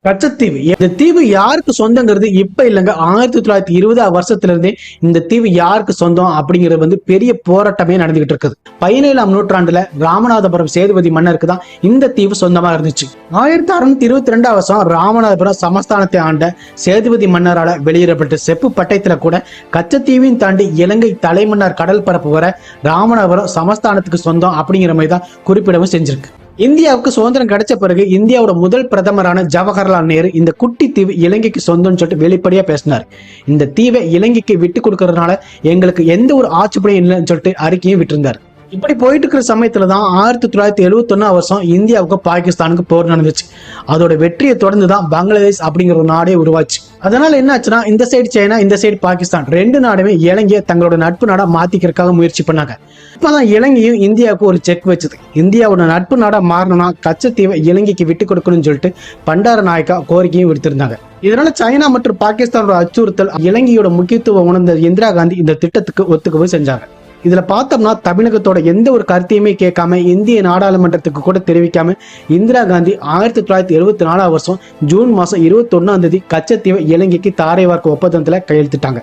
கச்சத்தீவு இந்த தீவு யாருக்கு சொந்தங்கிறது இப்ப இல்லைங்க. 1920 வருஷத்துல இருந்தே இந்த தீவு யாருக்கு சொந்தம் அப்படிங்கிறது பெரிய போராட்டமே நடந்துகிட்டு இருக்குது. 17ஆம் நூற்றாண்டுல ராமநாதபுரம் சேதுபதி மன்னருக்கு தான் இந்த தீவு சொந்தமா இருந்துச்சு. 1622 வருஷம் ராமநாதபுரம் சமஸ்தானத்தை ஆண்ட சேதுபதி மன்னரால வெளியிடப்பட்ட செப்பு பட்டயத்துல கூட கச்சத்தீவையும் தாண்டி இலங்கை தலைமன்னார் கடல் பரப்பு வர ராமநாதபுரம் சமஸ்தானத்துக்கு சொந்தம் அப்படிங்கிற மாதிரி தான் குறிப்பிடவும் செஞ்சிருக்கு. இந்தியாவுக்கு சுதந்திரம் கிடைச்ச பிறகு இந்தியாவோட முதல் பிரதமரான ஜவஹர்லால் நேரு இந்த குட்டி தீவு இலங்கைக்கு சொந்தம்னு சொல்லிட்டு வெளிப்படையா பேசினார். இந்த தீவை இலங்கைக்கு விட்டு கொடுக்கறதுனால எங்களுக்கு எந்த ஒரு ஆட்சிப்படையும் இல்லைன்னு சொல்லிட்டு அறிக்கையும் விட்டிருந்தார். இப்படி போயிட்டு இருக்கிற சமயத்துலதான் 1971 வருஷம் இந்தியாவுக்கு பாகிஸ்தானுக்கு போர் நடந்துச்சு. அதோட வெற்றியை தொடர்ந்துதான் பங்களாதேஷ் அப்படிங்கிற ஒரு நாடே உருவாச்சு. அதனால என்ன ஆச்சுன்னா, இந்த சைடு சைனா, இந்த சைடு பாகிஸ்தான், ரெண்டு நாடுமே இலங்கையை தங்களோட நட்பு நாடா மாத்திக்கிறதுக்காக முயற்சி பண்ணாங்க. இப்பதான் இலங்கையும் இந்தியாவுக்கு ஒரு செக் வச்சது. இந்தியாவோட நட்பு நாடா மாறணும்னா கச்சத்தீவை இலங்கைக்கு விட்டு கொடுக்கணும்னு சொல்லிட்டு பண்டார நாயக்கா கோரிக்கையும் விடுத்திருந்தாங்க. இதனால சைனா மற்றும் பாகிஸ்தானோட அச்சுறுத்தல் இலங்கையோட முக்கியத்துவம் உணர்ந்த இந்திரா காந்தி இந்த திட்டத்துக்கு ஒத்துக்கவும் செஞ்சாங்க. இதுல பார்த்தோம்னா தமிழகத்தோட எந்த ஒரு கருத்தையுமே கேட்காம இந்திய நாடாளுமன்றத்துக்கு கூட தெரிவிக்காம இந்திரா காந்தி 1974 வருஷம் ஜூன் மாசம் 21 கச்சத்தீவை இலங்கைக்கு தாரை வார்க்க ஒப்பந்தத்துல கையெழுத்திட்டாங்க.